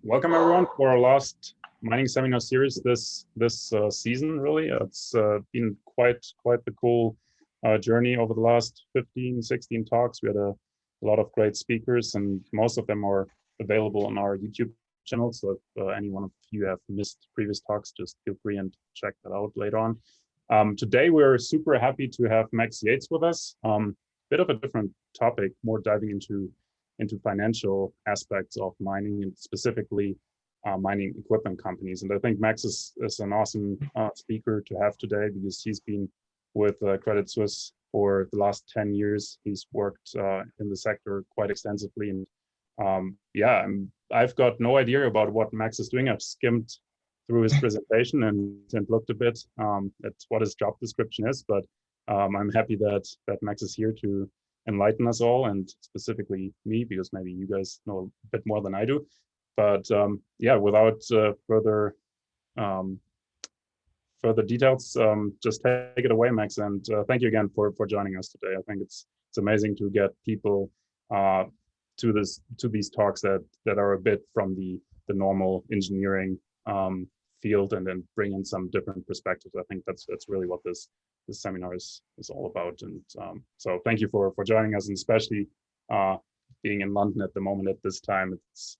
Welcome everyone for our last mining seminar series this season. Really, it's been quite the cool journey over the last 15, 16 talks. We had a lot of great speakers, and most of them are available on our YouTube channel. So if any one of you have missed previous talks, just feel free and check that out later on. Today we're super happy to have Max Yates with us. Bit of a different topic, more diving into financial aspects of mining, and specifically mining equipment companies. And I think Max is an awesome speaker to have today, because he's been with Credit Suisse for the last 10 years. He's worked in the sector quite extensively. And I've got no idea about what Max is doing. I've skimmed through his presentation and looked a bit at what his job description is, but I'm happy that Max is here to enlighten us all, and specifically me, because maybe you guys know a bit more than I do. But without further details, just take it away, Max. And thank you again for joining us today. I think it's amazing to get people to these talks that are a bit from the normal engineering field, and then bring in some different perspectives. I think that's really what this seminar is all about. And so thank you for joining us, and especially being in London at the moment at this time. It's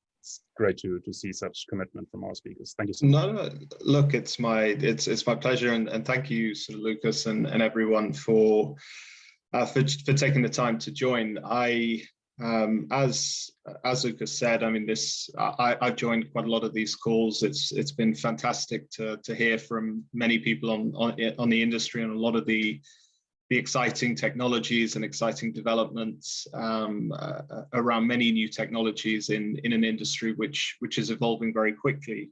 great to see such commitment from our speakers. Thank you so much. No, look, it's my pleasure, and thank you, sort of Lucas and everyone for taking the time to join. As Lucas said, I mean, I've joined quite a lot of these calls. It's been fantastic to hear from many people on the industry, and a lot of the exciting technologies and exciting developments around many new technologies in an industry which is evolving very quickly.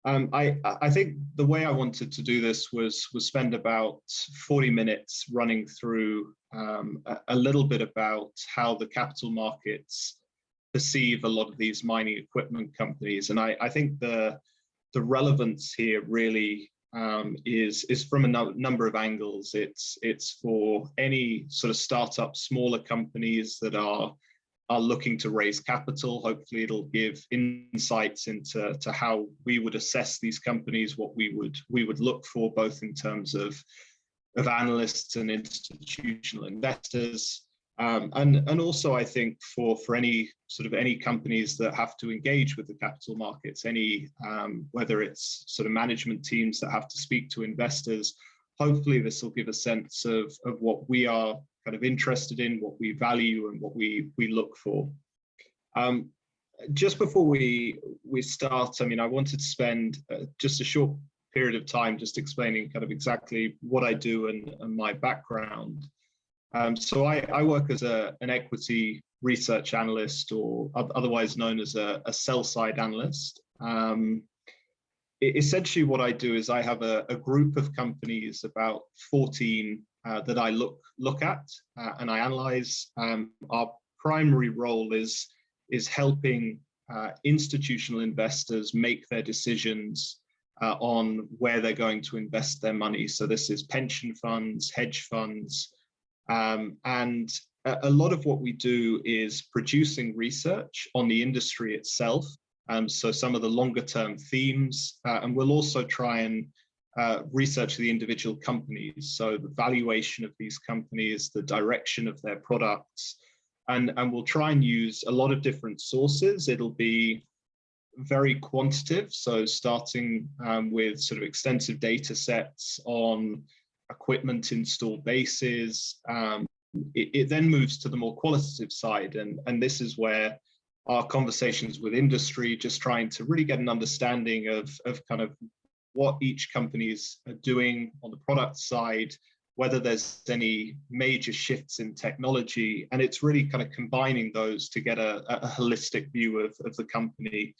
I think the way I wanted to do this was spend about 40 minutes running through a little bit about how the capital markets perceive a lot of these mining equipment companies. And I think the relevance here really is from a number of angles. It's for any sort of startup, smaller companies that are looking to raise capital. Hopefully it'll give insights into how we would assess these companies, what we would look for, both in terms of analysts and institutional investors. And also, I think for any companies that have to engage with the capital markets, whether it's sort of management teams that have to speak to investors, hopefully this will give a sense of what we are kind of interested in, what we value, and what we look for. Just before we start, I mean, I wanted to spend just a short period of time just explaining kind of exactly what I do and my background. So I work as an equity research analyst, or otherwise known as a sell-side analyst. Essentially what I do is I have a group of companies, about 14, that I look at and I analyze. Our primary role is helping institutional investors make their decisions on where they're going to invest their money. So this is pension funds, hedge funds, and a lot of what we do is producing research on the industry itself. So some of the longer term themes, and we'll also try and research the individual companies. So the valuation of these companies, the direction of their products, and we'll try and use a lot of different sources. It'll be very quantitative. So starting with sort of extensive data sets on equipment installed bases. It then moves to the more qualitative side. And this is where our conversations with industry, just trying to really get an understanding of kind of what each company is doing on the product side, whether there's any major shifts in technology. And it's really kind of combining those to get a holistic view of the company.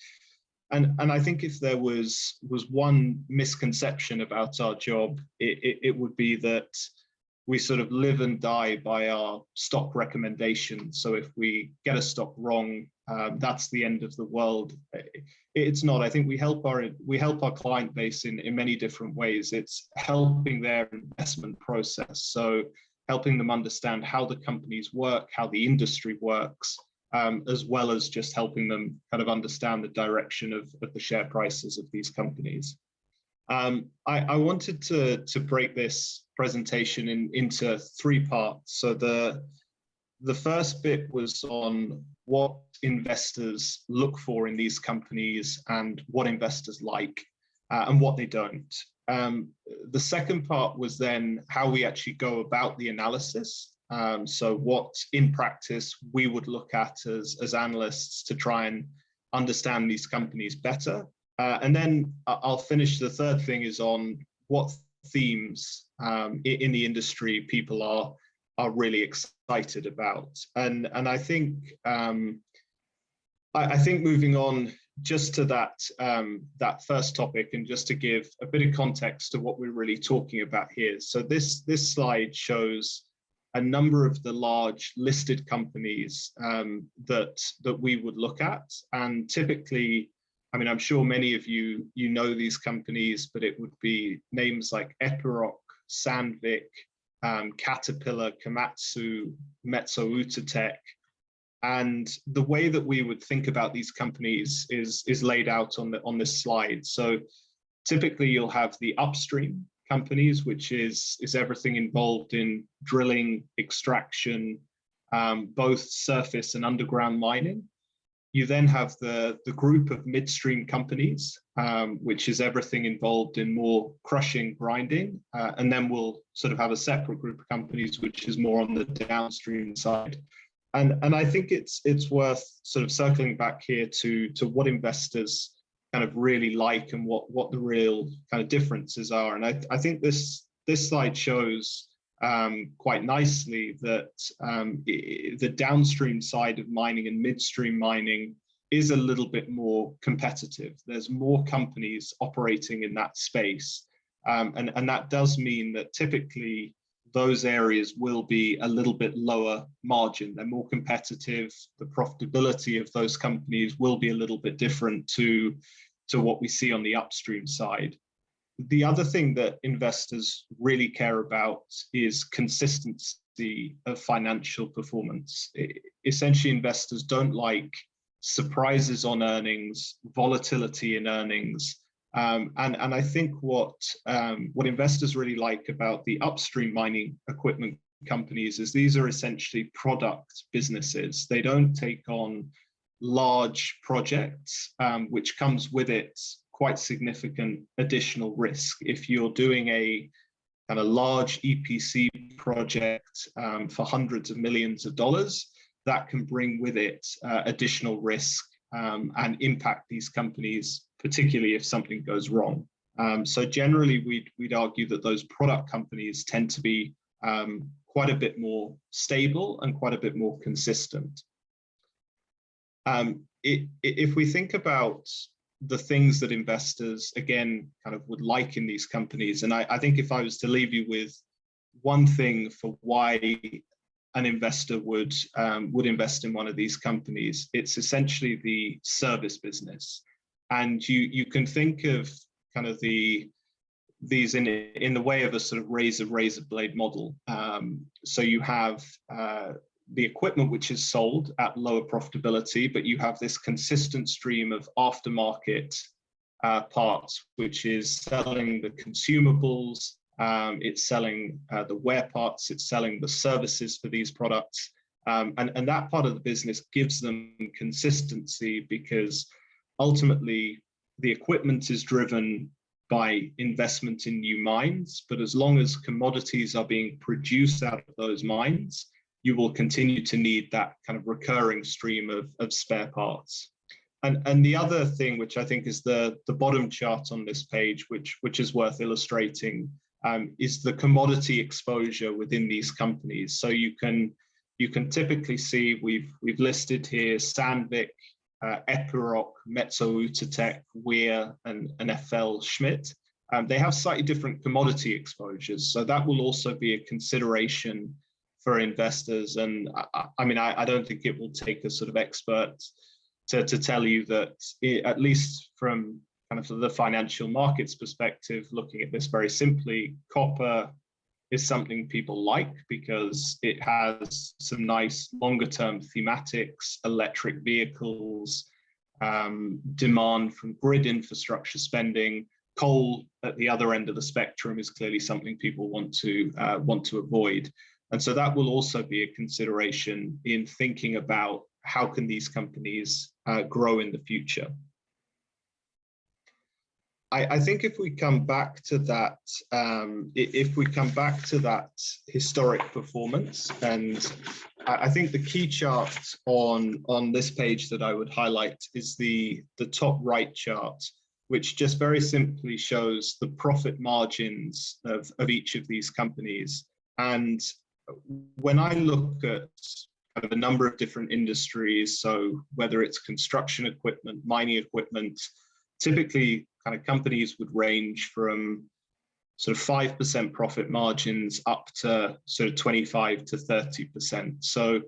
And I think if there was one misconception about our job, it would be that we sort of live and die by our stock recommendations. So if we get a stock wrong, that's the end of the world. It's not. I think we help our client base in many different ways. It's helping their investment process. So helping them understand how the companies work, how the industry works, as well as just helping them kind of understand the direction of the share prices of these companies. I wanted to break this presentation into three parts. So the first bit was on what investors look for in these companies and what investors like and what they don't. The second part was then how we actually go about the analysis. So what in practice we would look at as analysts to try and understand these companies better. And then I'll finish. The third thing is on what themes in the industry people are really excited about. And I think I think moving on just to that first topic, and just to give a bit of context to what we're really talking about here. So this slide shows a number of the large listed companies that we would look at, and typically, I mean, I'm sure many of you know these companies, but it would be names like Epiroc, Sandvik, Caterpillar, Komatsu, Metso Outotec. And the way that we would think about these companies is laid out on this slide. So typically you'll have the upstream companies, which is everything involved in drilling, extraction, both surface and underground mining. You then have the group of midstream companies, which is everything involved in more crushing, grinding, and then we'll sort of have a separate group of companies, which is more on the downstream side. And I think it's worth sort of circling back here to what investors kind of really like and what the real kind of differences are. And I think this slide shows quite nicely that the downstream side of mining and midstream mining is a little bit more competitive. There's more companies operating in that space. And that does mean that typically those areas will be a little bit lower margin. They're more competitive. The profitability of those companies will be a little bit different to what we see on the upstream side. The other thing that investors really care about is consistency of financial performance. Essentially, investors don't like surprises on earnings, volatility in earnings. And I think what investors really like about the upstream mining equipment companies is these are essentially product businesses. They don't take on large projects, which comes with it quite significant additional risk. If you're doing a kind of large EPC project for hundreds of millions of dollars, that can bring with it additional risk and impact these companies, particularly if something goes wrong. So generally, we'd argue that those product companies tend to be quite a bit more stable and quite a bit more consistent. If we think about the things that investors, again, kind of would like in these companies, and I think if I was to leave you with one thing for why an investor would invest in one of these companies, it's essentially the service business. And you can think of kind of these in the way of a sort of razor blade model. So you have the equipment which is sold at lower profitability, but you have this consistent stream of aftermarket parts, which is selling the consumables, it's selling the wear parts, it's selling the services for these products. And that part of the business gives them consistency, because ultimately the equipment is driven by investment in new mines, but as long as commodities are being produced out of those mines, you will continue to need that kind of recurring stream of spare parts. And the other thing, which I think is the bottom chart on this page, which is worth illustrating, is the commodity exposure within these companies. So you can typically see we've listed here Sandvik, Epiroc, Metso Outotec, Weir, and FL Schmidt. They have slightly different commodity exposures, so that will also be a consideration for investors. And I mean, I don't think it will take a sort of expert to tell you that, at least from kind of the financial markets perspective, looking at this very simply, copper, is something people like because it has some nice longer term thematics, electric vehicles, demand from grid infrastructure spending. Coal at the other end of the spectrum is clearly something people want to avoid. And so that will also be a consideration in thinking about how can these companies grow in the future. I think if we come back to that, historic performance, and I think the key chart on this page that I would highlight is the top right chart, which just very simply shows the profit margins of each of these companies. And when I look at kind of a number of different industries, so whether it's construction equipment, mining equipment, typically kind of companies would range from sort of 5% profit margins up to sort of 25 to 30%. So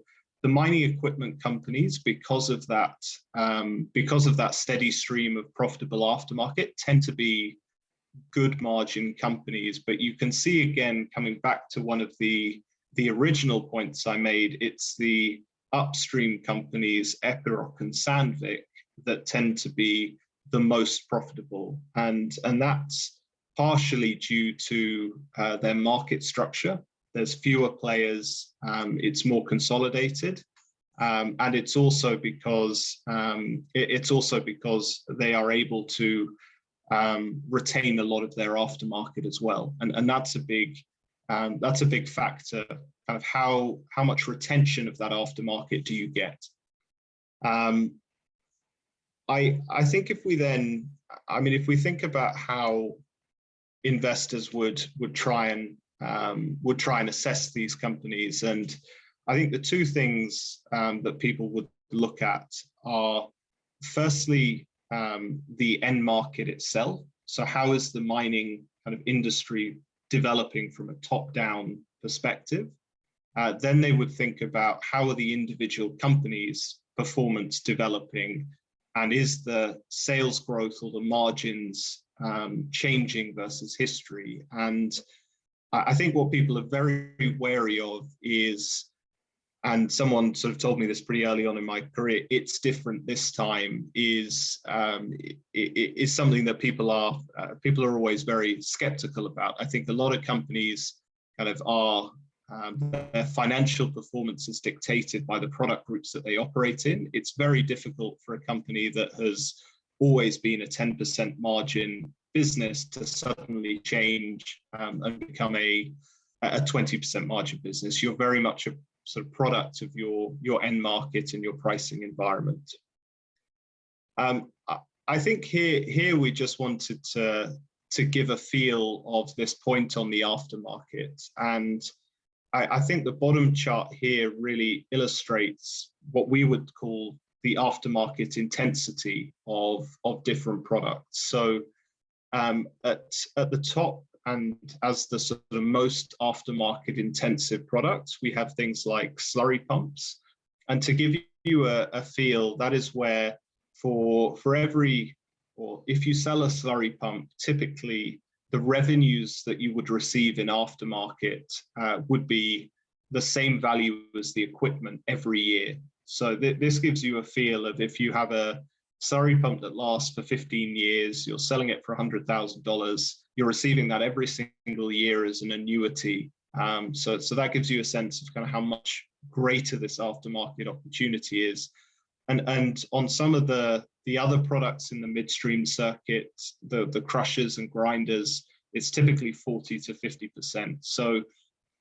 the mining equipment companies, because of that steady stream of profitable aftermarket, tend to be good margin companies. But you can see again, coming back to one of the original points I made, it's the upstream companies, Epiroc and Sandvik, that tend to be the most profitable, and that's partially due to their market structure. There's fewer players, it's more consolidated, and it's also because they are able to retain a lot of their aftermarket as well, and that's a big factor. Kind of how much retention of that aftermarket do you get? I think if we then, if we think about how investors would try and assess these companies, and I think the two things that people would look at are, firstly, the end market itself. So how is the mining kind of industry developing from a top-down perspective? Then they would think about how are the individual companies' performance developing, and is the sales growth or the margins changing versus history? And I think what people are very wary of is, and someone sort of told me this pretty early on in my career, it's different this time, is something that people are always very skeptical about. I think a lot of companies kind of are, their financial performance is dictated by the product groups that they operate in. It's very difficult for a company that has always been a 10% margin business to suddenly change and become a 20% margin business. You're very much a sort of product of your end market and your pricing environment. I think here we just wanted to give a feel of this point on the aftermarket, and I think the bottom chart here really illustrates what we would call the aftermarket intensity of different products. So at the top, and as the sort of most aftermarket intensive products, we have things like slurry pumps. And to give you a feel, that is where for every, or if you sell a slurry pump, typically the revenues that you would receive in aftermarket would be the same value as the equipment every year. So this gives you a feel of, if you have a slurry pump that lasts for 15 years, you're selling it for $100,000, you're receiving that every single year as an annuity. So that gives you a sense of kind of how much greater this aftermarket opportunity is. And on some of the other products in the midstream circuit, the crushers and grinders, it's typically 40 to 50%. So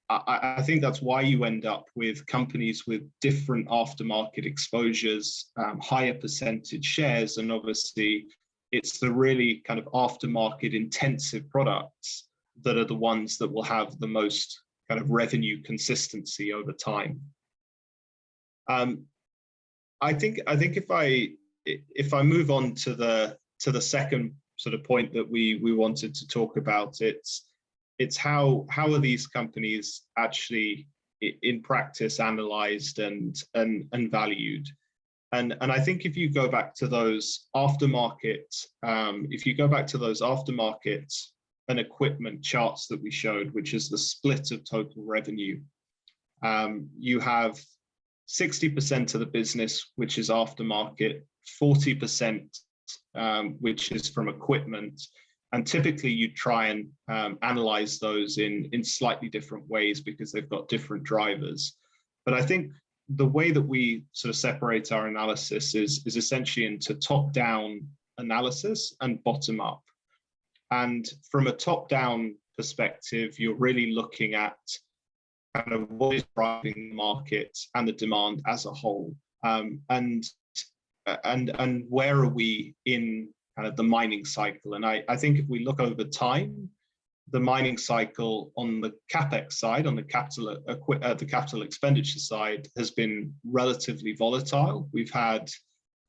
I think that's why you end up with companies with different aftermarket exposures, higher percentage shares, and obviously it's the really kind of aftermarket intensive products that are the ones that will have the most kind of revenue consistency over time. I think if I move on to the second sort of point that we wanted to talk about, it's how are these companies actually in practice analyzed and valued. And I think if you go back to those aftermarket, and equipment charts that we showed, which is the split of total revenue, you have 60% of the business, which is aftermarket, 40%, which is from equipment. And typically you try and analyze those in slightly different ways because they've got different drivers. But I think the way that we sort of separate our analysis is essentially into top-down analysis and bottom-up. And from a top-down perspective, you're really looking at kind of what is driving the market and the demand as a whole, and where are we in kind of the mining cycle. And I think if we look over time, the mining cycle on the capex side, on the capital expenditure side, has been relatively volatile. We've had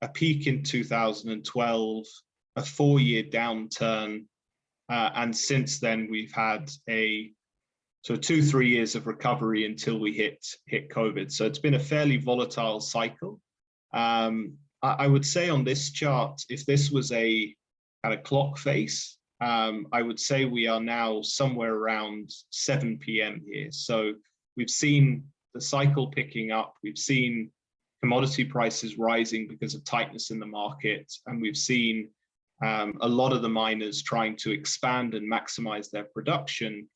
a peak in 2012, a 4-year downturn, and since then we've had a sort of 2-3 years of recovery until we hit COVID. So it's been a fairly volatile cycle. I would say on this chart, if this was a kind of clock face, I would say we are now somewhere around 7 p.m. here. So we've seen the cycle picking up, we've seen commodity prices rising because of tightness in the market, and we've seen a lot of the miners trying to expand and maximize their production,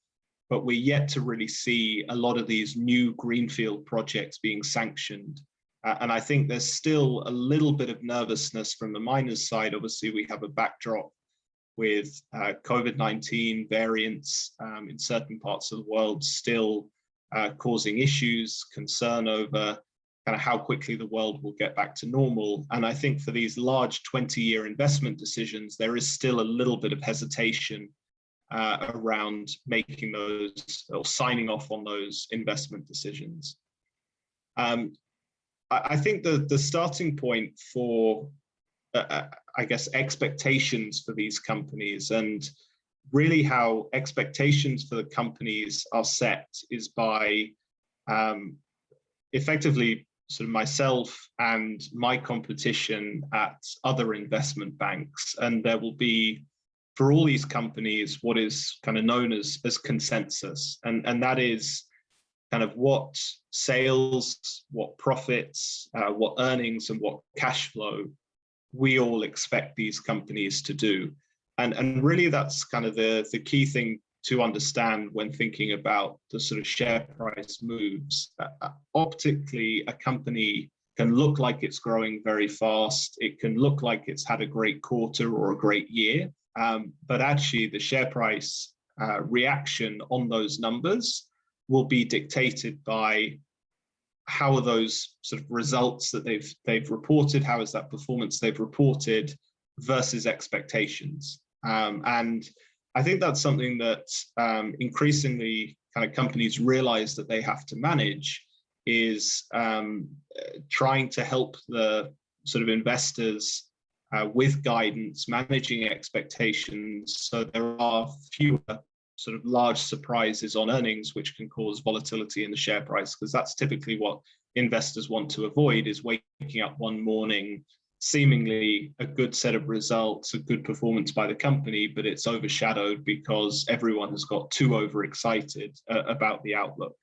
but we're yet to really see a lot of these new greenfield projects being sanctioned. And I think there's still a little bit of nervousness from the miners' side. Obviously, we have a backdrop with COVID-19 variants in certain parts of the world still causing issues, concern over kind of how quickly the world will get back to normal. And I think for these large 20-year investment decisions, there is still a little bit of hesitation around making those or signing off on those investment decisions. I think the starting point for, I guess, expectations for these companies, and really how expectations for the companies are set, is by effectively sort of myself and my competition at other investment banks. And there will be, for all these companies, what is kind of known as consensus. And that is kind of what sales, what profits, what earnings, and what cash flow we all expect these companies to do. And really that's kind of the key thing to understand when thinking about the sort of share price moves. Optically, a company can look like it's growing very fast. It can look like it's had a great quarter or a great year. But actually the share price reaction on those numbers will be dictated by how are those sort of results that they've reported, how is that performance they've reported versus expectations. And I think that's something that increasingly kind of companies realize that they have to manage, is trying to help the sort of investors with guidance, managing expectations, so there are fewer sort of large surprises on earnings, which can cause volatility in the share price, because that's typically what investors want to avoid, is waking up one morning, seemingly a good set of results, a good performance by the company, but it's overshadowed because everyone has got too overexcited about the outlook.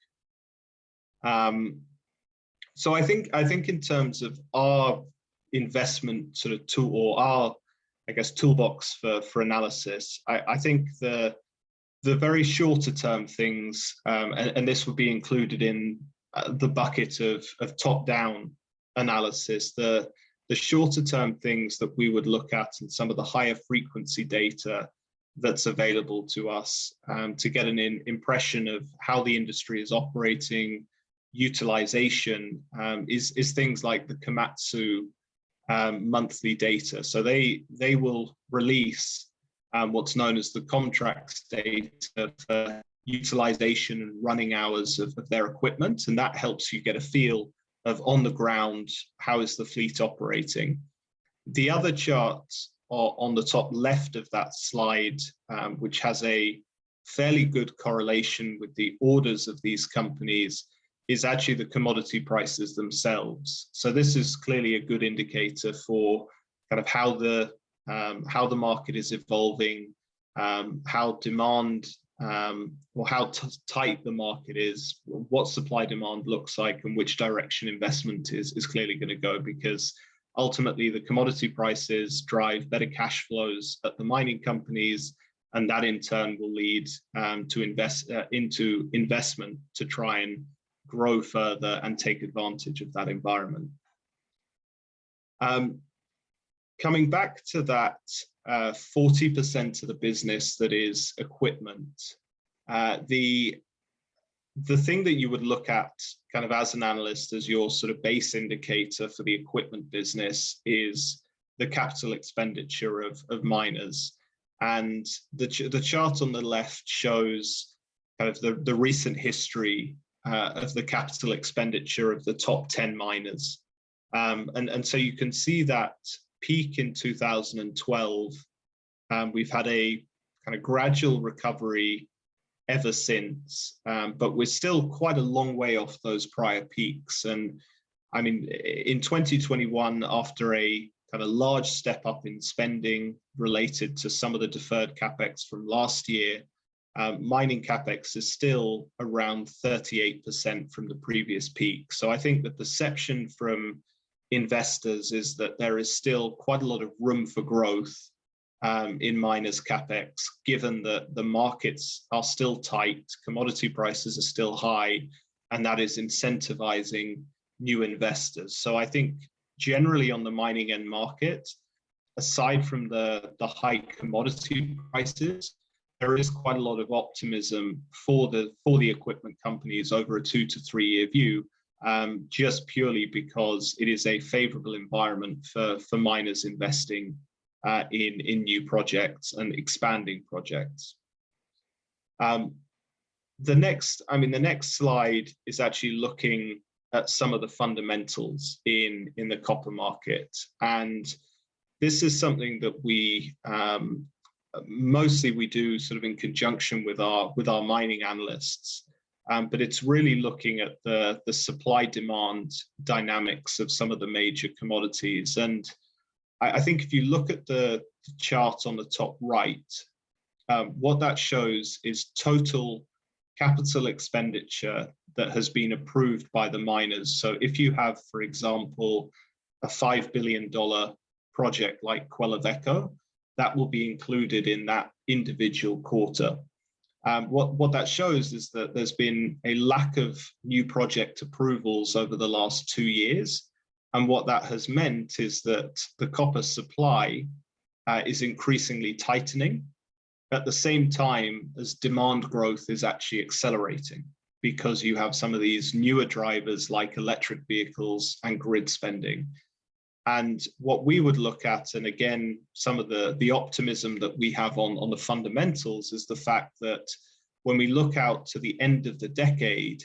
So I think in terms of our investment sort of tool, or our, I guess, toolbox for analysis, I think the very shorter term things, and this would be included in the bucket of top-down analysis, the shorter term things that we would look at and some of the higher frequency data that's available to us to get an impression of how the industry is operating, utilization, is things like the Komatsu monthly data. So they will release what's known as the contracts data for utilization and running hours of their equipment, and that helps you get a feel of, on the ground, how is the fleet operating. The other chart on the top left of that slide, which has a fairly good correlation with the orders of these companies, is actually the commodity prices themselves. So this is clearly a good indicator for kind of how the market is evolving, how demand or how tight the market is, what supply demand looks like, and which direction investment is clearly going to go, because ultimately the commodity prices drive better cash flows at the mining companies, and that in turn will lead to into investment to try and grow further and take advantage of that environment. Coming back to that 40% of the business that is equipment, the thing that you would look at kind of as an analyst as your sort of base indicator for the equipment business is the capital expenditure of miners. And the chart on the left shows kind of the recent history of the capital expenditure of the top 10 miners. And so you can see that peak in 2012. We've had a kind of gradual recovery ever since, but we're still quite a long way off those prior peaks. And I mean, in 2021, after a kind of large step up in spending related to some of the deferred capex from last year, mining capex is still around 38% from the previous peak. So I think the perception from investors is that there is still quite a lot of room for growth in miners capex, given that the markets are still tight, commodity prices are still high, and that is incentivizing new investors. So I think generally on the mining end market, aside from the high commodity prices, there is quite a lot of optimism for the equipment companies over a 2 to 3 year view, just purely because it is a favorable environment for miners investing in new projects and expanding projects. The next slide is actually looking at some of the fundamentals in the copper market, and this is something that we mostly we do sort of in conjunction with our mining analysts, but it's really looking at the supply demand dynamics of some of the major commodities. And I think if you look at the chart on the top right, what that shows is total capital expenditure that has been approved by the miners. So if you have, for example, a $5 billion project like Quellaveco, that will be included in that individual quarter. What that shows is that there's been a lack of new project approvals over the last 2 years. And what that has meant is that the copper supply is increasingly tightening at the same time as demand growth is actually accelerating, because you have some of these newer drivers like electric vehicles and grid spending. And what we would look at, and again, some of the optimism that we have on the fundamentals, is the fact that when we look out to the end of the decade,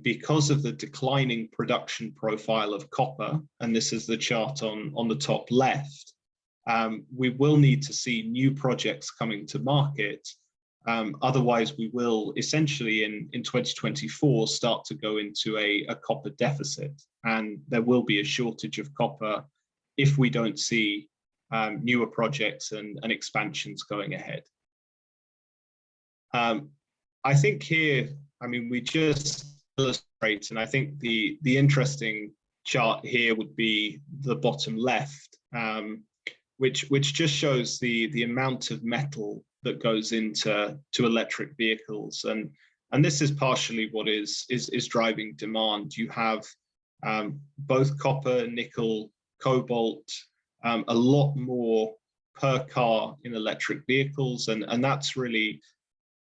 because of the declining production profile of copper, and this is the chart on the top left, we will need to see new projects coming to market. Otherwise, we will essentially in 2024 start to go into a copper deficit, and there will be a shortage of copper if we don't see newer projects and expansions going ahead. I think here, I mean, we just illustrate, and I think the interesting chart here would be the bottom left, which just shows the amount of metal that goes into electric vehicles, and this is partially what is driving demand. You have both copper, nickel, cobalt, a lot more per car in electric vehicles, and that's really,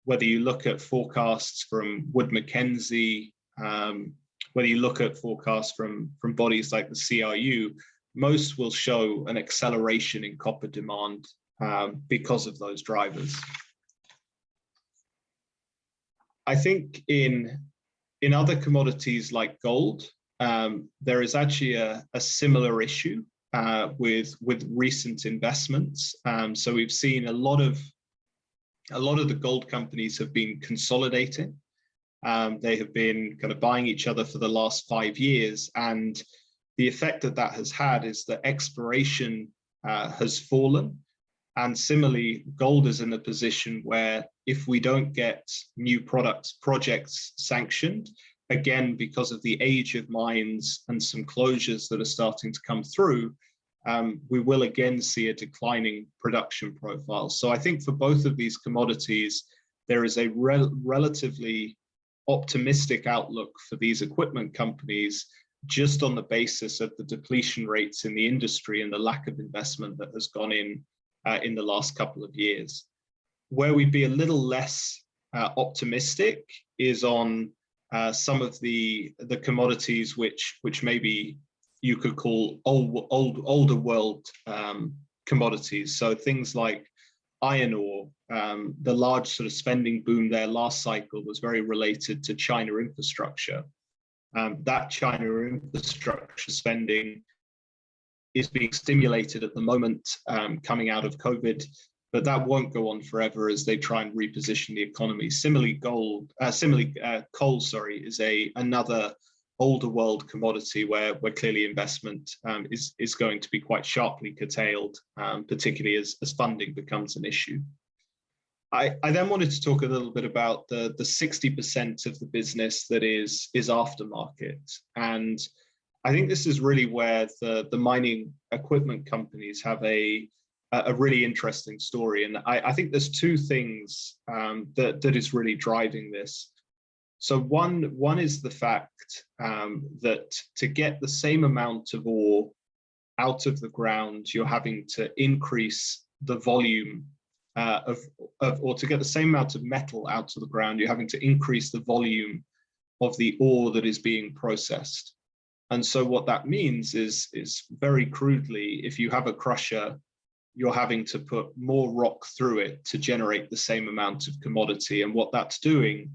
whether you look at forecasts from Wood Mackenzie, whether you look at forecasts from bodies like the CRU, most will show an acceleration in copper demand because of those drivers. I think in other commodities like gold, there is actually a similar issue with recent investments. So we've seen a lot of the gold companies have been consolidating. They have been kind of buying each other for the last 5 years, and the effect that has had is that exploration has fallen, And similarly, gold is in a position where if we don't get new projects sanctioned, again, because of the age of mines and some closures that are starting to come through, we will again see a declining production profile. So I think for both of these commodities, there is a relatively optimistic outlook for these equipment companies, just on the basis of the depletion rates in the industry and the lack of investment that has gone in the last couple of years. Where we'd be a little less optimistic is on some of the commodities which maybe you could call older world commodities. So things like iron ore, the large sort of spending boom there last cycle was very related to China infrastructure. That China infrastructure spending is being stimulated at the moment coming out of COVID, but that won't go on forever as they try and reposition the economy. Similarly, coal, is another older world commodity where clearly investment is going to be quite sharply curtailed, particularly as funding becomes an issue. I then wanted to talk a little bit about the 60% of the business that is aftermarket. And I think this is really where the mining equipment companies have a really interesting story. And I think there's two things that is really driving this. So one is the fact that to get the same amount of ore out of the ground, you're having to increase the volume or to get the same amount of metal out of the ground, you're having to increase the volume of the ore that is being processed. And so what that means is very crudely, if you have a crusher, you're having to put more rock through it to generate the same amount of commodity. And what that's doing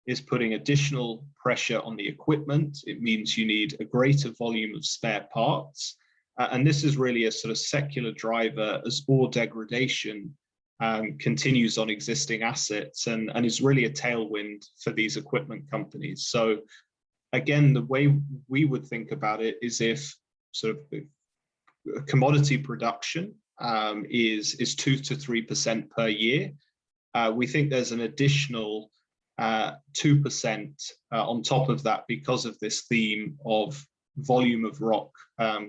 is putting additional pressure on the equipment. It means you need a greater volume of spare parts. And this is really a sort of secular driver as ore degradation continues on existing assets and is really a tailwind for these equipment companies. So again, the way we would think about it is if sort of commodity production is 2 to 3% per year, we think there's an additional 2% on top of that because of this theme of volume of rock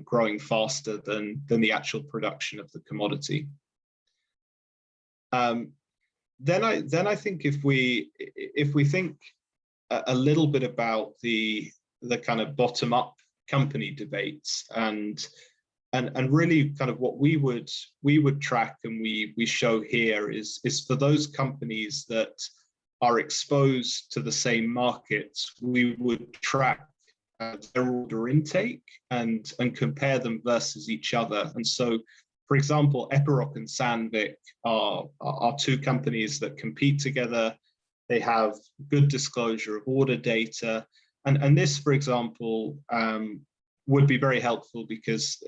growing faster than the actual production of the commodity. Then I think if we think a little bit about the kind of bottom up company debates and really kind of what we would track and we show here is for those companies that are exposed to the same markets, we would track their order intake and compare them versus each other. And so, for example, Epiroc and Sandvik are two companies that compete together. They have good disclosure of order data. And this, for example, would be very helpful because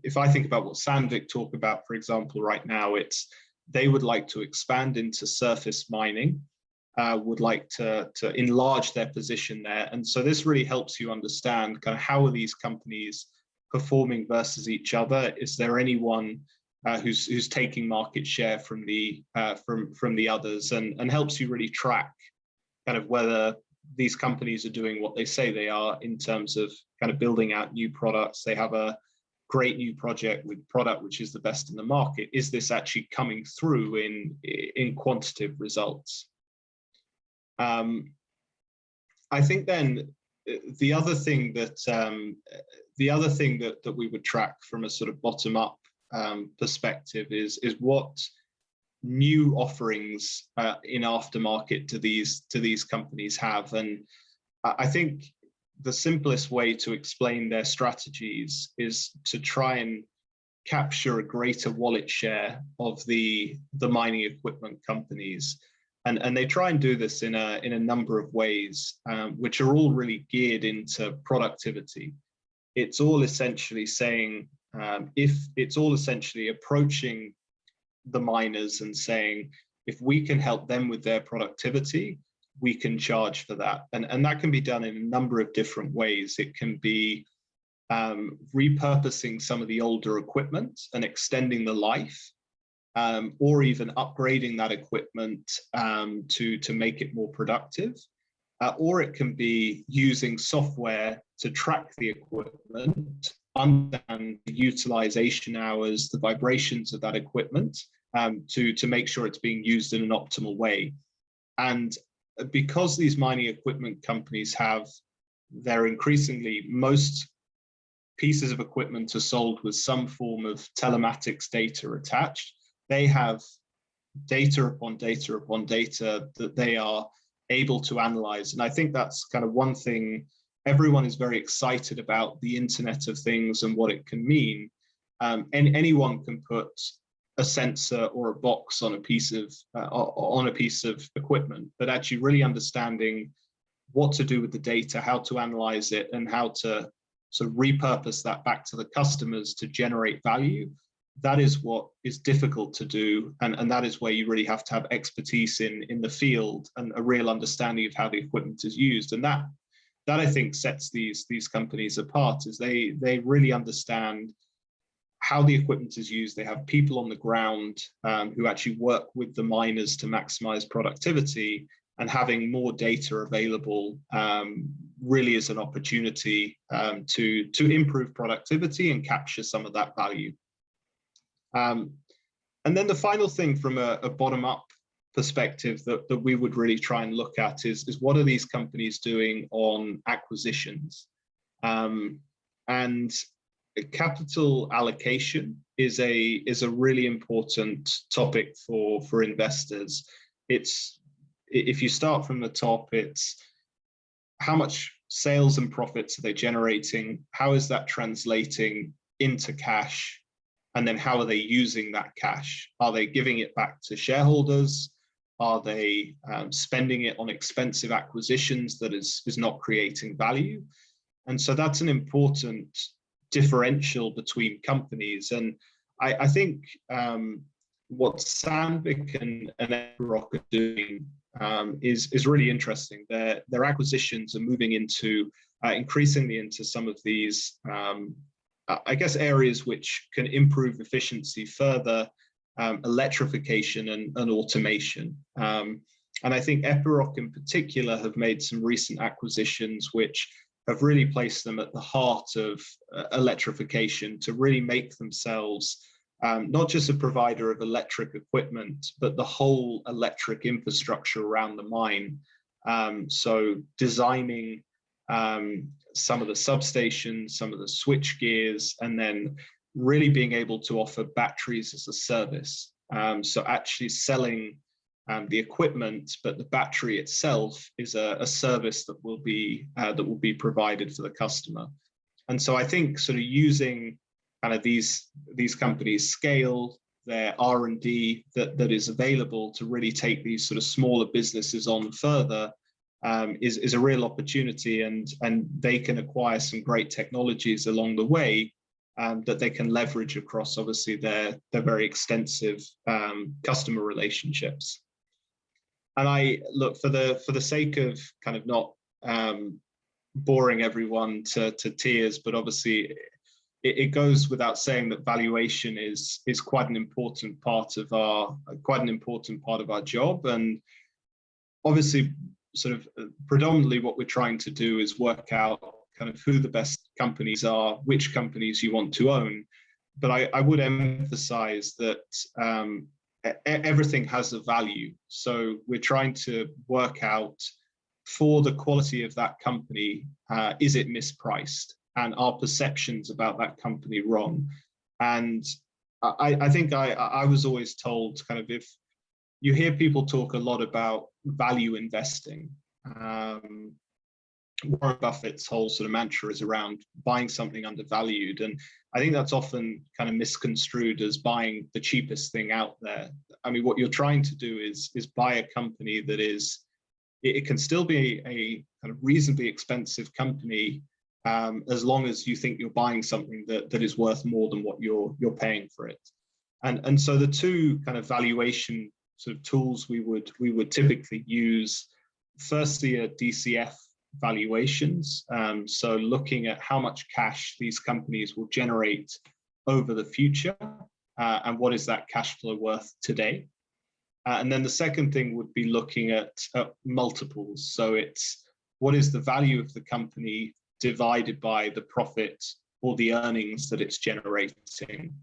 if I think about what Sandvik talk about, for example, right now, they would like to expand into surface mining, would like to enlarge their position there. And so this really helps you understand kind of how are these companies performing versus each other. Is there anyone who's taking market share from the others, and helps you really track kind of whether these companies are doing what they say they are in terms of kind of building out new products. They have a great new product which is the best in the market. Is this actually coming through in quantitative results? I think then the other thing that we would track from a sort of bottom up perspective is what new offerings in aftermarket do these companies have. And I think the simplest way to explain their strategies is to try and capture a greater wallet share of the mining equipment companies. And they try and do this in a number of ways, which are all really geared into productivity. It's all essentially saying, it's all essentially approaching the miners and saying, if we can help them with their productivity, we can charge for that. And that can be done in a number of different ways. It can be repurposing some of the older equipment and extending the life. or even upgrading that equipment to make it more productive. Or it can be using software to track the equipment, understand the utilization hours, the vibrations of that equipment, to make sure it's being used in an optimal way. And because these mining equipment companies they're increasingly, most pieces of equipment are sold with some form of telematics data attached. They have data upon data upon data that they are able to analyze. And I think that's kind of one thing. Everyone is very excited about the Internet of Things and what it can mean. And anyone can put a sensor or a box on a piece of equipment, but actually really understanding what to do with the data, how to analyze it, and how to sort of repurpose that back to the customers to generate value. That is what is difficult to do, and that is where you really have to have expertise in the field and a real understanding of how the equipment is used. And that I think sets these companies apart, is they really understand how the equipment is used. They have people on the ground who actually work with the miners to maximize productivity, and having more data available really is an opportunity to improve productivity and capture some of that value. And then the final thing from a bottom-up perspective that we would really try and look at is what are these companies doing on acquisitions? And capital allocation is a really important topic for investors. If you start from the top, it's how much sales and profits are they generating? How is that translating into cash? And then how are they using that cash? Are they giving it back to shareholders? Are they spending it on expensive acquisitions that is not creating value? And so that's an important differential between companies. And I think what Sandvik and Epiroc are doing is really interesting. Their acquisitions are moving into increasingly into some of these I guess areas which can improve efficiency further, electrification and automation. And I think Epiroc in particular have made some recent acquisitions which have really placed them at the heart of electrification, to really make themselves not just a provider of electric equipment, but the whole electric infrastructure around the mine. So designing some of the substations, some of the switch gears, and then really being able to offer batteries as a service. So actually selling the equipment, but the battery itself is a service that will be provided for the customer. And so I think sort of using kind of these companies' scale, their R&D that is available to really take these sort of smaller businesses on further is a real opportunity, and they can acquire some great technologies along the way that they can leverage across obviously their very extensive customer relationships. And I look, for the sake of kind of not boring everyone to tears, but obviously it goes without saying that valuation is quite an important part of our job. And obviously sort of predominantly what we're trying to do is work out kind of who the best companies are, which companies you want to own. But I would emphasize that everything has a value. So we're trying to work out, for the quality of that company, is it mispriced? And are perceptions about that company wrong? And I think I was always told, kind of, if you hear people talk a lot about value investing, Warren Buffett's whole sort of mantra is around buying something undervalued. And I think that's often kind of misconstrued as buying the cheapest thing out there. I mean, what you're trying to do is buy a company that it can still be a kind of reasonably expensive company, as long as you think you're buying something that is worth more than what you're paying for it. And so the two kind of valuation sort of tools we would typically use, firstly, are DCF valuations. So looking at how much cash these companies will generate over the future. and what is that cash flow worth today. And then the second thing would be looking at multiples. So it's what is the value of the company divided by the profit or the earnings that it's generating.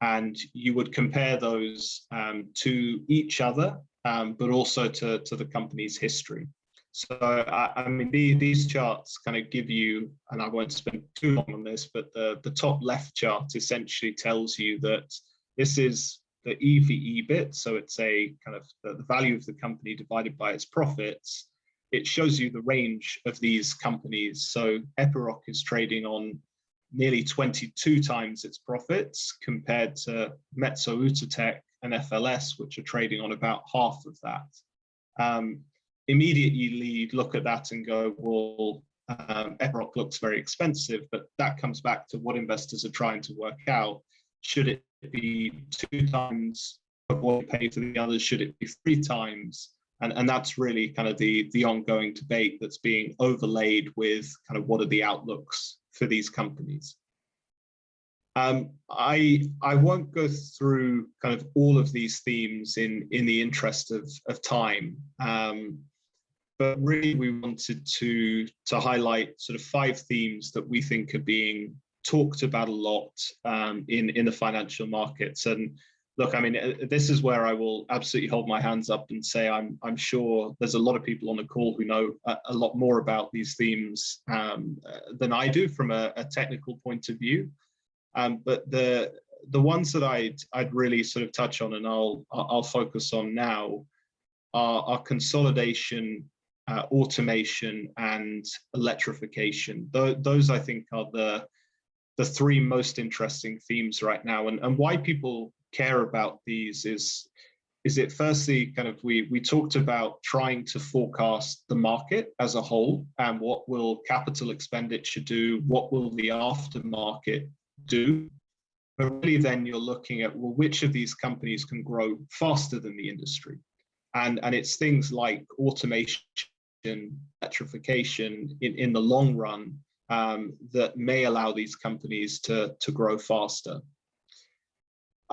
And you would compare those to each other, but also to the company's history. So, I mean, these charts kind of give you, and I won't spend too long on this, but the top left chart essentially tells you that this is the EV/EBIT, so it's a kind of the value of the company divided by its profits. It shows you the range of these companies. So Epiroc is trading on nearly 22 times its profits compared to Metso Outotec and FLS, which are trading on about half of that. Immediately you look at that and go, well, Epiroc looks very expensive, but that comes back to what investors are trying to work out. Should it be 2 times of what you pay for the others? Should it be 3 times? And that's really kind of the ongoing debate that's being overlaid with kind of what are the outlooks for these companies. I won't go through kind of all of these themes in the interest of time, but really we wanted to highlight sort of 5 themes that we think are being talked about a lot in the financial markets. And look, I mean, this is where I will absolutely hold my hands up and say I'm sure there's a lot of people on the call who know a lot more about these themes than I do from a technical point of view. But the ones that I'd really sort of touch on and I'll focus on now are consolidation, automation, and electrification. Those I think are the 3 most interesting themes right now. And why people care about these is it firstly kind of we talked about trying to forecast the market as a whole and what will capital expenditure do, what will the aftermarket do, but really then you're looking at, well, which of these companies can grow faster than the industry, and it's things like automation, electrification in the long run that may allow these companies to grow faster.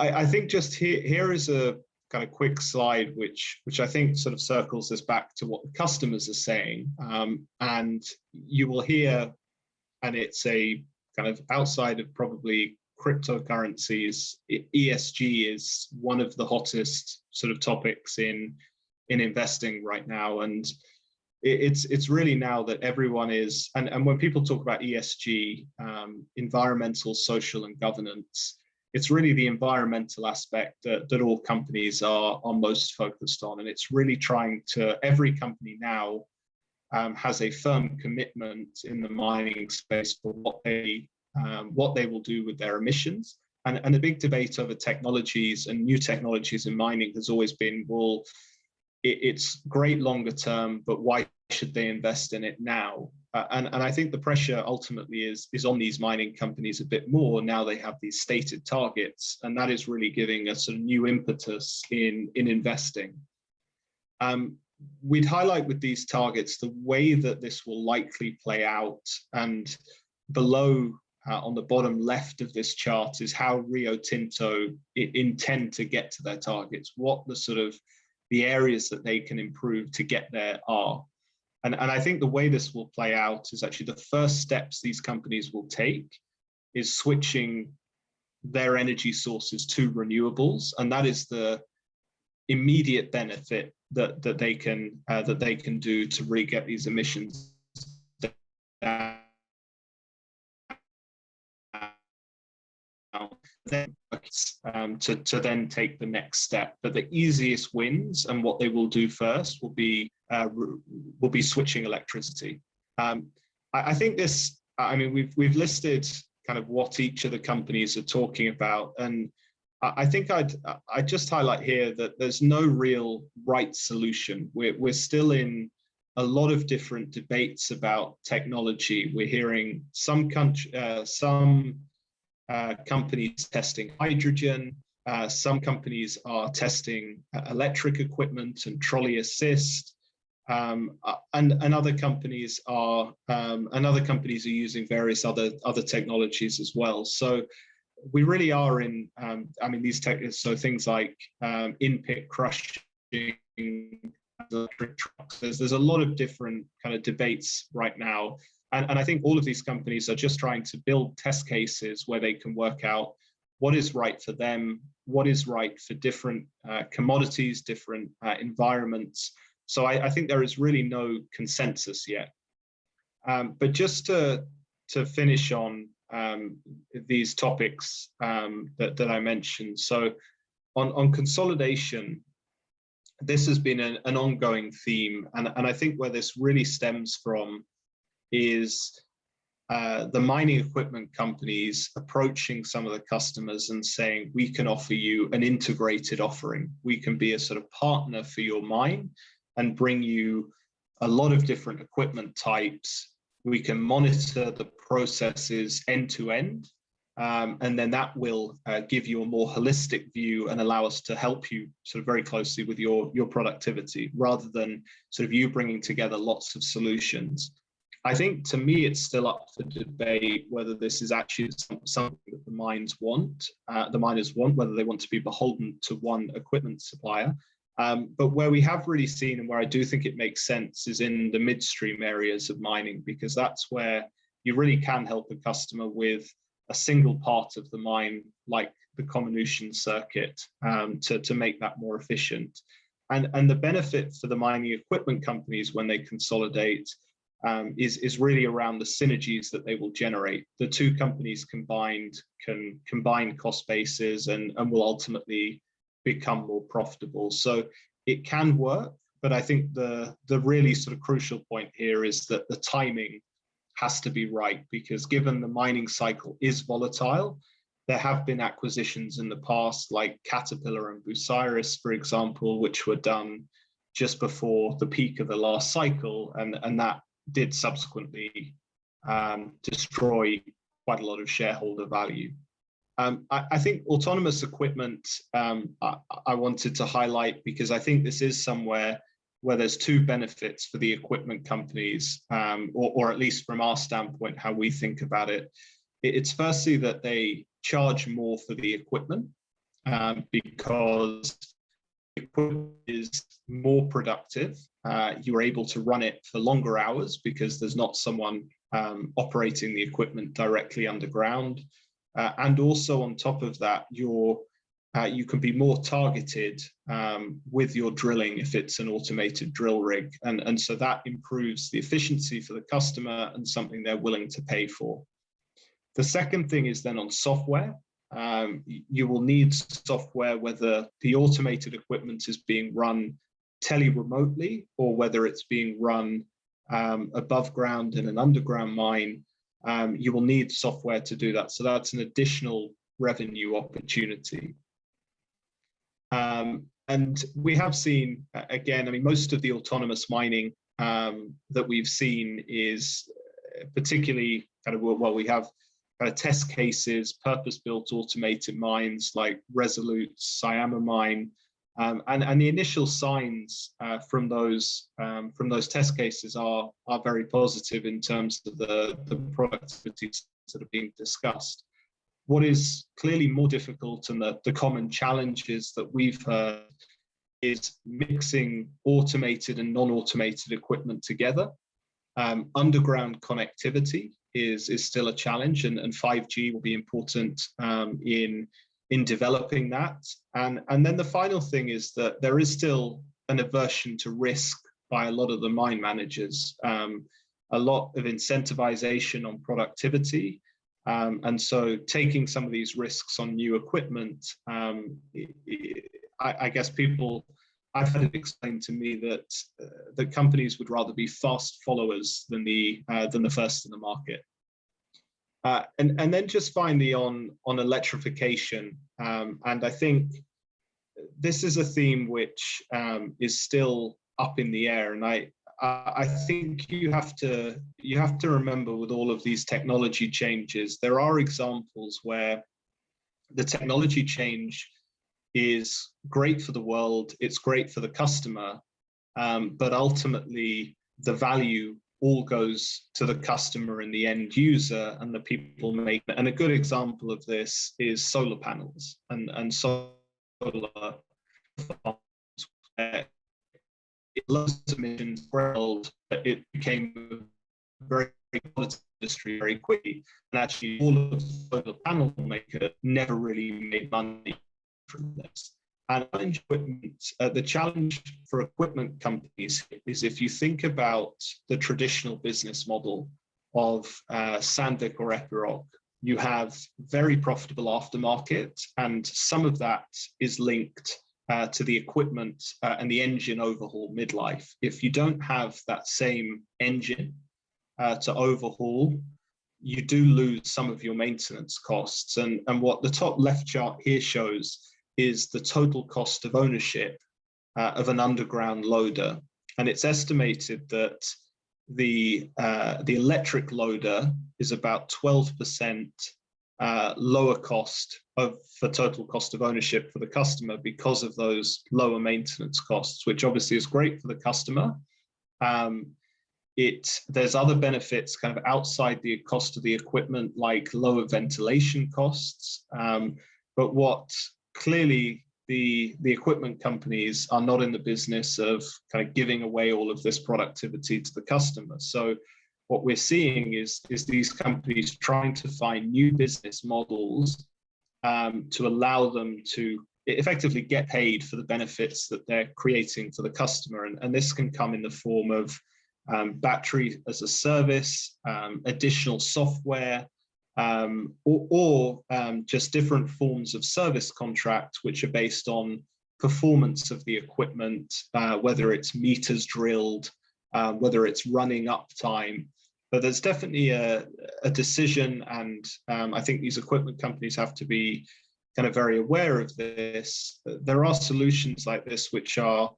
I think just here is a kind of quick slide which I think sort of circles us back to what the customers are saying, and you will hear, and it's a kind of outside of probably cryptocurrencies, ESG is one of the hottest sort of topics in investing right now. And it's really now that everyone is, and when people talk about ESG, environmental, social, and governance, it's really the environmental aspect that all companies are most focused on. And it's really trying to, every company now has a firm commitment in the mining space for what they will do with their emissions. And the big debate over technologies and new technologies in mining has always been, well, it's great longer term, but why should they invest in it now? And I think the pressure ultimately is on these mining companies a bit more now they have these stated targets, and that is really giving a sort of new impetus in investing. We'd highlight with these targets the way that this will likely play out, and below on the bottom left of this chart is how Rio Tinto intend to get to their targets, what the sort of the areas that they can improve to get there are. And I think the way this will play out is actually the first steps these companies will take is switching their energy sources to renewables, and that is the immediate benefit that they can do to really get these emissions down. Then to then take the next step. But the easiest wins and what they will do first will be switching electricity. I think this. I mean, we've listed kind of what each of the companies are talking about, and I think I'd just highlight here that there's no real right solution. We're still in a lot of different debates about technology. We're hearing some companies testing hydrogen, some companies are testing electric equipment and trolley assist, and other companies are using various other technologies as well. So we really are in, I mean, these techniques, so things like in-pit crushing, electric trucks, there's a lot of different kind of debates right now. And I think all of these companies are just trying to build test cases where they can work out what is right for them, what is right for different commodities, different environments. So I think there is really no consensus yet. But just to finish on these topics that I mentioned. So on consolidation, this has been an ongoing theme. And I think where this really stems from is the mining equipment companies approaching some of the customers and saying, we can offer you an integrated offering. We can be a sort of partner for your mine and bring you a lot of different equipment types. We can monitor the processes end to end. And then that will give you a more holistic view and allow us to help you sort of very closely with your productivity, rather than sort of you bringing together lots of solutions. I think, to me, it's still up for debate whether this is actually something that the miners want, whether they want to be beholden to one equipment supplier. But where we have really seen, and where I do think it makes sense, is in the midstream areas of mining, because that's where you really can help a customer with a single part of the mine, like the comminution circuit, to make that more efficient. And the benefit for the mining equipment companies when they consolidate is really around the synergies that they will generate. The two companies combined can combine cost bases and will ultimately become more profitable. So it can work, but I think the really sort of crucial point here is that the timing has to be right, because given the mining cycle is volatile, there have been acquisitions in the past like Caterpillar and Bucyrus, for example, which were done just before the peak of the last cycle, and that did subsequently destroy quite a lot of shareholder value. I think autonomous equipment, I wanted to highlight, because I think this is somewhere where there's two benefits for the equipment companies, or at least from our standpoint, how we think about it. It's firstly that they charge more for the equipment, because the equipment is more productive. You're able to run it for longer hours because there's not someone operating the equipment directly underground. And also on top of that, you can be more targeted with your drilling if it's an automated drill rig. And so that improves the efficiency for the customer and something they're willing to pay for. The second thing is then on software. You will need software whether the automated equipment is being run tele-remotely or whether it's being run above ground in an underground mine. You will need software to do that. So that's an additional revenue opportunity. And we have seen, again, I mean, most of the autonomous mining that we've seen is particularly kind of, well, we have kind of test cases, purpose-built automated mines like Resolute, Syama mine, and the initial signs from those test cases are very positive in terms of the productivities that are being discussed. What is clearly more difficult, and the common challenges that we've heard, is mixing automated and non-automated equipment together. Underground connectivity is still a challenge, and 5G will be important in developing that. And then the final thing is that there is still an aversion to risk by a lot of the mine managers, a lot of incentivization on productivity. And so taking some of these risks on new equipment, I guess I've had it explained to me that the companies would rather be fast followers than the first in the market. And then just finally on electrification, and I think this is a theme which is still up in the air, and I think you have to remember, with all of these technology changes, there are examples where the technology change is great for the world, it's great for the customer, but ultimately the value all goes to the customer and the end user and the people make it. And a good example of this is solar panels and solar farms, where it lows emissions threshold, but it became a very commodity industry very quickly. And actually, all of the solar panel makers never really made money from this. And equipment, the challenge for equipment companies is, if you think about the traditional business model of Sandvik or Epiroc, you have very profitable aftermarket, and some of that is linked to the equipment and the engine overhaul midlife. If you don't have that same engine to overhaul, you do lose some of your maintenance costs. And what the top left chart here shows is the total cost of ownership of an underground loader. And it's estimated that the electric loader is about 12% lower cost for total cost of ownership for the customer because of those lower maintenance costs, which obviously is great for the customer. There's other benefits kind of outside the cost of the equipment, like lower ventilation costs. But what clearly the equipment companies are not in the business of kind of giving away all of this productivity to the customer. So what we're seeing is these companies trying to find new business models to allow them to effectively get paid for the benefits that they're creating for the customer. And this can come in the form of battery as a service, additional software, or just different forms of service contract, which are based on performance of the equipment, whether it's meters drilled, whether it's running uptime. But there's definitely a decision, and I think these equipment companies have to be kind of very aware of this. There are solutions like this which are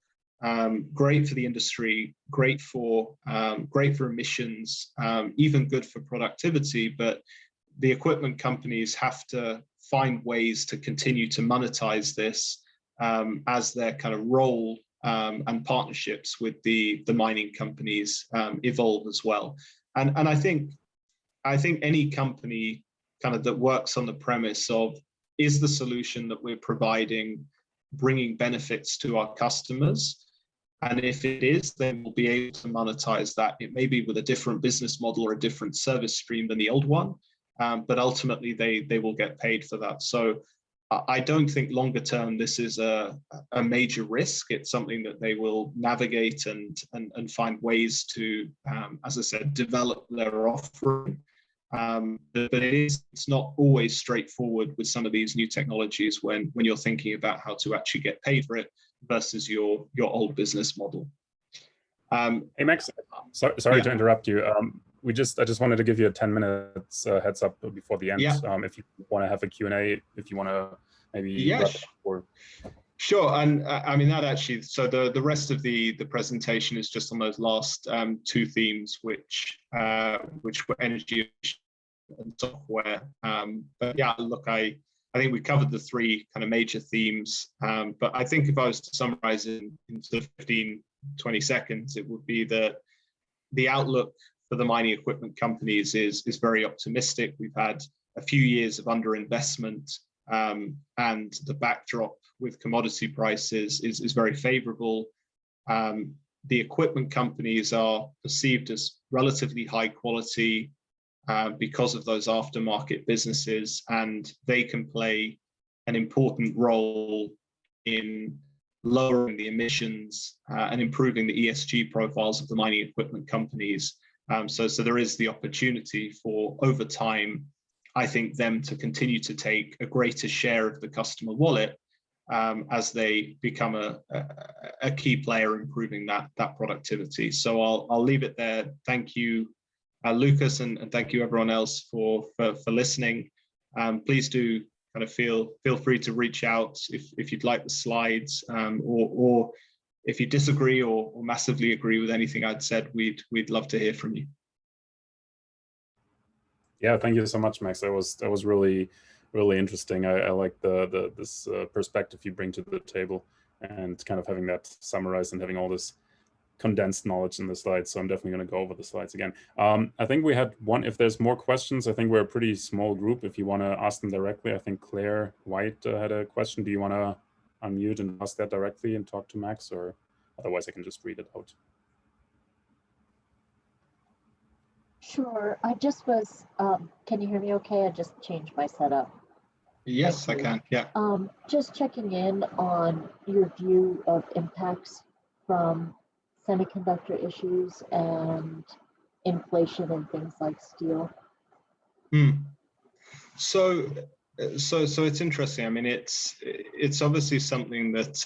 great for the industry, great for emissions, even good for productivity, but the equipment companies have to find ways to continue to monetize this as their kind of role and partnerships with the mining companies evolve as well. And I think any company kind of that works on the premise of, is the solution that we're providing bringing benefits to our customers? And if it is, then we'll be able to monetize that. It may be with a different business model or a different service stream than the old one, but ultimately they will get paid for that. So I don't think longer term this is a major risk. It's something that they will navigate and find ways to, as I said, develop their offering. But it's not always straightforward with some of these new technologies when you're thinking about how to actually get paid for it versus your old business model. Hey Max, sorry to interrupt you. I just wanted to give you a 10 minutes heads up before the end. If you want to have a Q&A, if you want to maybe wrap up or... Sure, and I mean that actually. So the rest of the presentation is just on those last two themes, which were energy and software. But yeah, look, I think we covered the three kind of major themes. But I think if I was to summarize in sort of 15, 20 seconds, it would be that the outlook for the mining equipment companies is very optimistic. We've had a few years of underinvestment, and the backdrop with commodity prices is very favorable. The equipment companies are perceived as relatively high quality because of those aftermarket businesses, and they can play an important role in lowering the emissions and improving the ESG profiles of the mining equipment companies. So there is the opportunity for, over time, I think, them to continue to take a greater share of the customer wallet as they become a key player improving that productivity. So I'll leave it there. Thank you, Lucas, and thank you everyone else for listening. Please do kind of feel free to reach out if you'd like the slides, or if you disagree or massively agree with anything I'd said, we'd love to hear from you. Yeah, thank you so much, Max. That was really interesting. I like this perspective you bring to the table, and kind of having that summarized and having all this condensed knowledge in the slides, so I'm definitely going to go over the slides again. I think we had one. If there's more questions, I think we're a pretty small group. If you want to ask them directly, I think Claire White had a question. Do you want to unmute and ask that directly and talk to Max, or otherwise I can just read it out? Sure. I just was, can you hear me okay? I just changed my setup. Yes, I can. Yeah. Just checking in on your view of impacts from semiconductor issues and inflation and things like steel. So it's interesting. I mean, it's obviously something that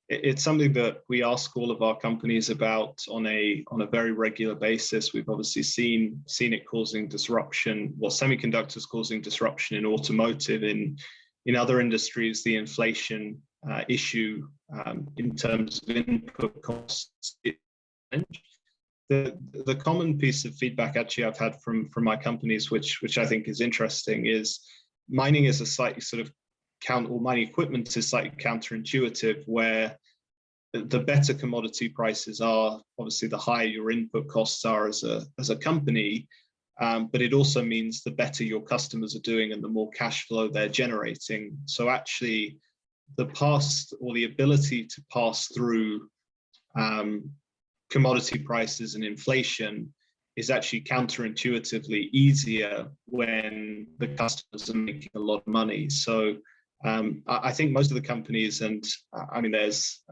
it's something that we ask all of our companies about on a very regular basis. We've obviously seen it causing disruption. Well, semiconductors causing disruption in automotive, in other industries, the inflation issue in terms of input costs. The common piece of feedback actually I've had from my companies, which I think is interesting, is mining is a slightly sort of mining equipment is slightly counterintuitive, where the better commodity prices are, obviously the higher your input costs are as a company, but it also means the better your customers are doing and the more cash flow they're generating. So actually the ability to pass through commodity prices and inflation is actually counterintuitively easier when the customers are making a lot of money. So I think most of the companies, and I mean, there's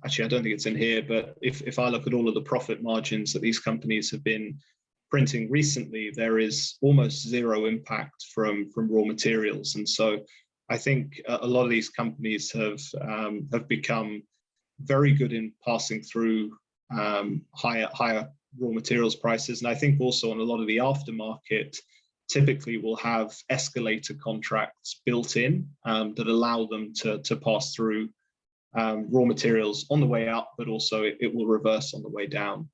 actually, I don't think it's in here, but if I look at all of the profit margins that these companies have been printing recently, there is almost zero impact from raw materials. And so I think a lot of these companies have become very good in passing through higher raw materials prices. And I think also on a lot of the aftermarket, typically will have escalator contracts built in that allow them to pass through raw materials on the way up, but also it will reverse on the way down.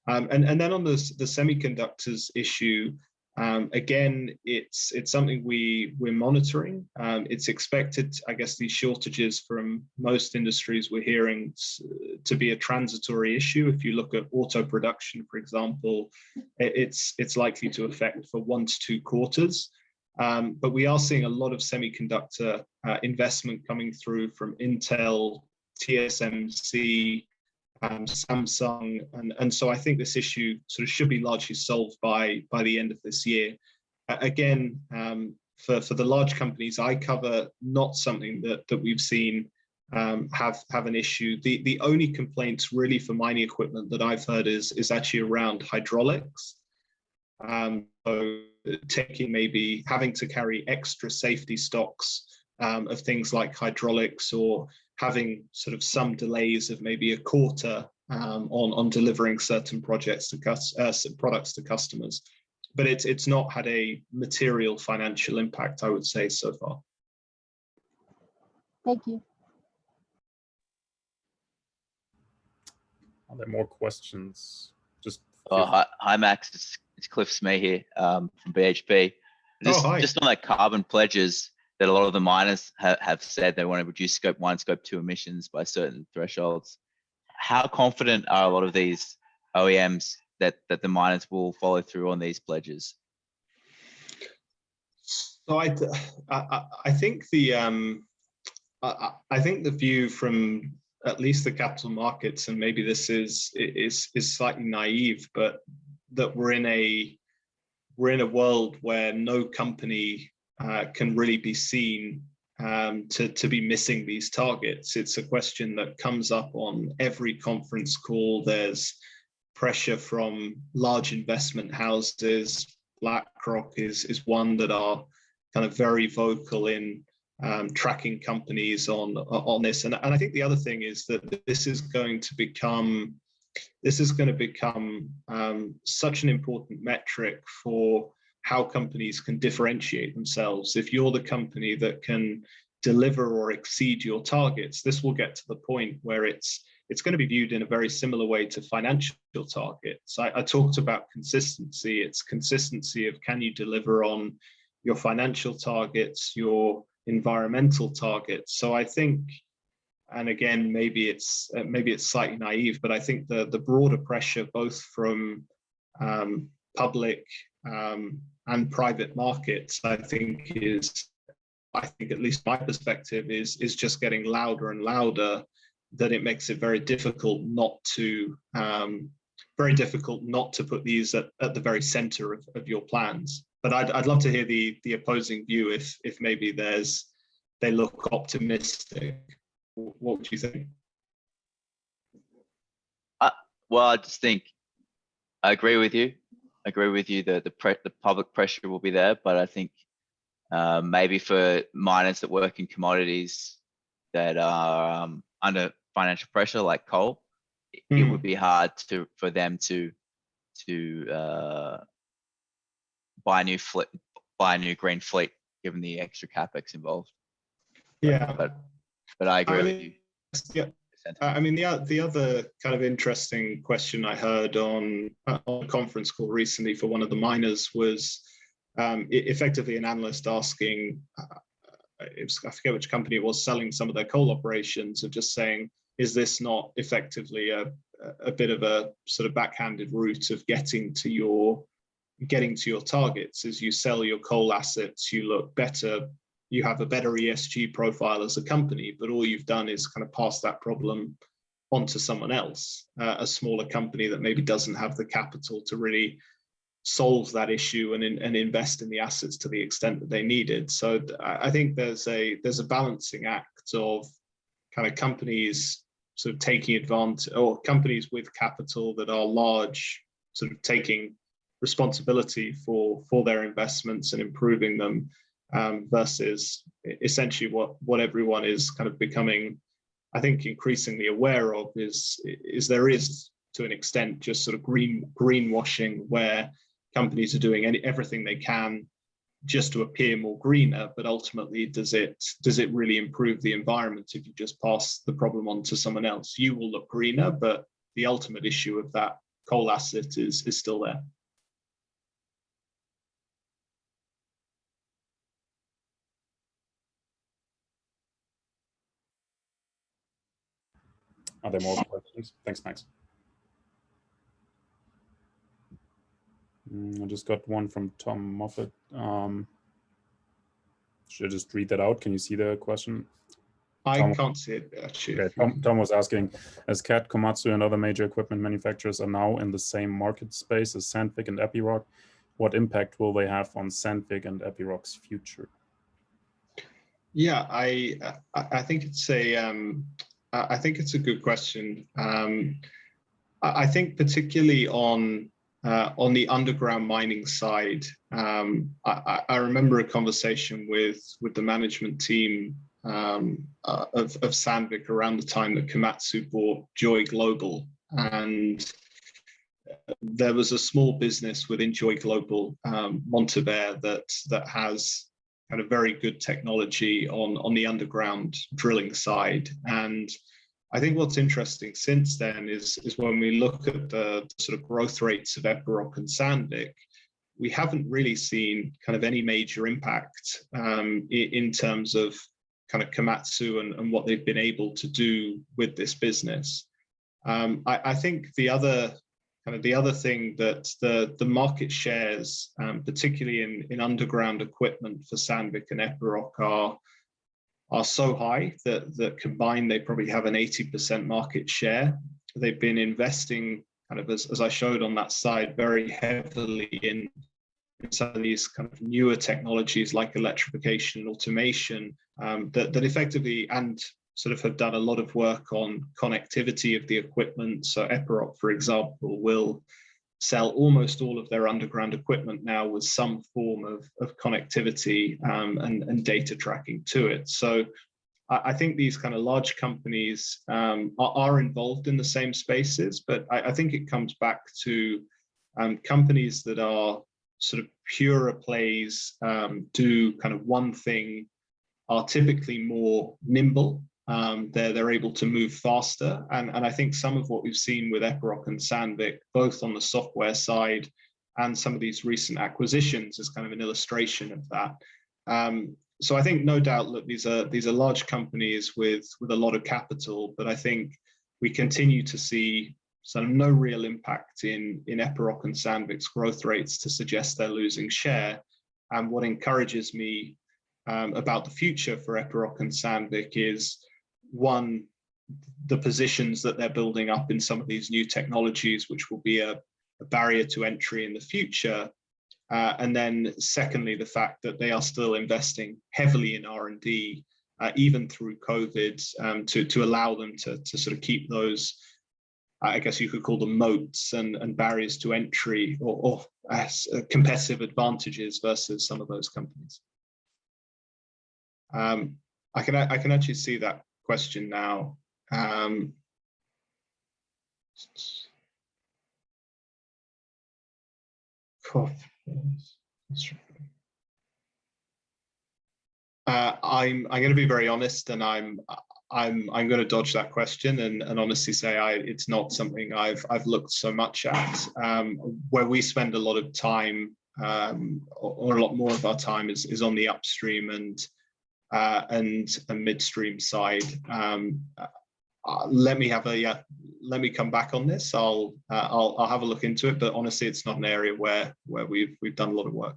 And then on the semiconductors issue, again, it's something we're monitoring. It's expected, I guess, these shortages from most industries we're hearing to be a transitory issue. If you look at auto production, for example, it's likely to affect for 1 to 2 quarters. But we are seeing a lot of semiconductor investment coming through from Intel, TSMC, Samsung, and so I think this issue sort of should be largely solved by the end of this year. Again, for the large companies I cover, not something that we've seen have an issue. The only complaints really for mining equipment that I've heard is actually around hydraulics. So maybe having to carry extra safety stocks of things like hydraulics, or having sort of some delays of maybe a quarter on delivering certain products to customers. But it's not had a material financial impact, I would say, so far. Thank you. Are there more questions? Just hi Max, it's Cliff Smee here from BHP. Just on that carbon pledges that a lot of the miners have said they want to reduce Scope 1, Scope 2 emissions by certain thresholds. How confident are a lot of these OEMs that the miners will follow through on these pledges? So I think the view from at least the capital markets, and maybe this is slightly naive, but that we're in a world where no company can really be seen to be missing these targets. It's a question that comes up on every conference call. There's pressure from large investment houses. BlackRock is one that are kind of very vocal in tracking companies on this. And I think the other thing is that this is going to become such an important metric for how companies can differentiate themselves. If you're the company that can deliver or exceed your targets, this will get to the point where it's going to be viewed in a very similar way to financial targets. I talked about consistency. It's consistency of, can you deliver on your financial targets, your environmental targets? So I think and again, maybe it's slightly naive, but I think the broader pressure, both from public and private markets, I think at least my perspective is just getting louder and louder, that it makes it very difficult not to put these at the very center of your plans. But I'd love to hear the opposing view, if maybe they look optimistic. What would you think? Well, I just think I agree with you. that the public pressure will be there, but I think maybe for miners that work in commodities that are under financial pressure, like coal, it would be hard for them to buy a new green fleet, given the extra capex involved. Yeah, but I agree with you. Yeah. I mean, the other kind of interesting question I heard on a conference call recently for one of the miners was effectively an analyst asking, I forget which company it was, selling some of their coal operations, of just saying, is this not effectively a bit of a sort of backhanded route of getting to your targets? As you sell your coal assets, you look better, you have a better ESG profile as a company, but all you've done is kind of pass that problem onto someone else, a smaller company that maybe doesn't have the capital to really solve that issue and invest in the assets to the extent that they needed. So I think there's a balancing act of kind of companies sort of taking advantage, or companies with capital that are large, sort of taking responsibility for their investments and improving them, versus essentially what everyone is kind of becoming, I think, increasingly aware of is there is, to an extent, just sort of greenwashing, where companies are doing everything they can just to appear more greener, but ultimately, does it really improve the environment if you just pass the problem on to someone else? You will look greener, but the ultimate issue of that coal asset is still there. Are there more questions? Thanks, Max. I just got one from Tom Moffat. Should I just read that out? Can you see the question? I can't see it, actually. Okay. Tom was asking, as CAT, Komatsu, and other major equipment manufacturers are now in the same market space as Sandvik and Epiroc, what impact will they have on Sandvik and Epiroc's future? Yeah, I think it's a good question. I think particularly on the underground mining side, I remember a conversation with the management team of Sandvik around the time that Komatsu bought Joy Global, and there was a small business within Joy Global, Montevere, that has kind of very good technology on the underground drilling side. And I think what's interesting since then is when we look at the sort of growth rates of Epiroc and Sandvik, we haven't really seen kind of any major impact in terms of kind of Komatsu and what they've been able to do with this business. I think the other thing that the market shares, particularly in underground equipment for Sandvik and Epiroc, are so high that combined they probably have an 80% market share. They've been investing, kind of as I showed on that side, very heavily in some of these kind of newer technologies like electrification and automation, that effectively and sort of have done a lot of work on connectivity of the equipment. So Epiroc, for example, will sell almost all of their underground equipment now with some form of connectivity and data tracking to it. So I think these kind of large companies are involved in the same spaces, but I think it comes back to companies that are sort of purer plays, do kind of one thing, are typically more nimble. They're able to move faster, and I think some of what we've seen with Epiroc and Sandvik, both on the software side and some of these recent acquisitions, is kind of an illustration of that. so I think no doubt, look, these are large companies with a lot of capital, but I think we continue to see sort of no real impact in Epiroc and Sandvik's growth rates to suggest they're losing share. And what encourages me about the future for Epiroc and Sandvik is, one, the positions that they're building up in some of these new technologies, which will be a barrier to entry in the future. And then secondly, the fact that they are still investing heavily in R&D, even through COVID, to allow them to sort of keep those, I guess you could call them moats and barriers to entry, or competitive advantages versus some of those companies. I can actually see that question now. I'm going to be very honest, and I'm going to dodge that question and honestly say it's not something I've looked so much at. Where we spend a lot of time, or a lot more of our time, is on the upstream and midstream side. Let me come back on this. I'll have a look into it, but honestly, it's not an area where we've done a lot of work.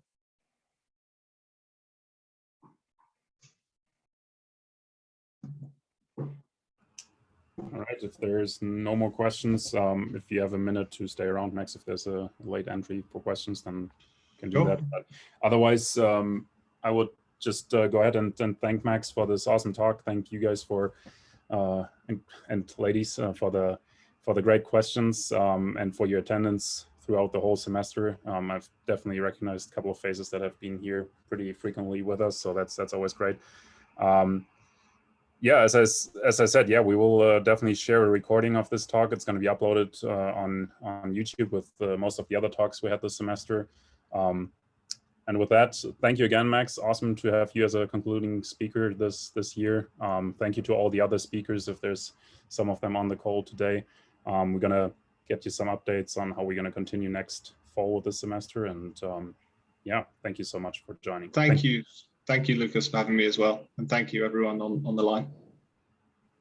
All right, if there's no more questions, if you have a minute to stay around, Max, if there's a late entry for questions, then you can do that. But otherwise, I would just go ahead and thank Max for this awesome talk. Thank you guys for and ladies for the great questions and for your attendance throughout the whole semester. I've definitely recognized a couple of faces that have been here pretty frequently with us, so that's always great. Yeah, as I said, yeah, we will definitely share a recording of this talk. It's going to be uploaded on YouTube with most of the other talks we had this semester. And with that, thank you again, Max. Awesome to have you as a concluding speaker this year. Thank you to all the other speakers, if there's some of them on the call today. We're going to get you some updates on how we're going to continue next fall with this semester. And yeah, thank you so much for joining. Thank you. Thank you, Lucas, for having me as well. And thank you, everyone on the line.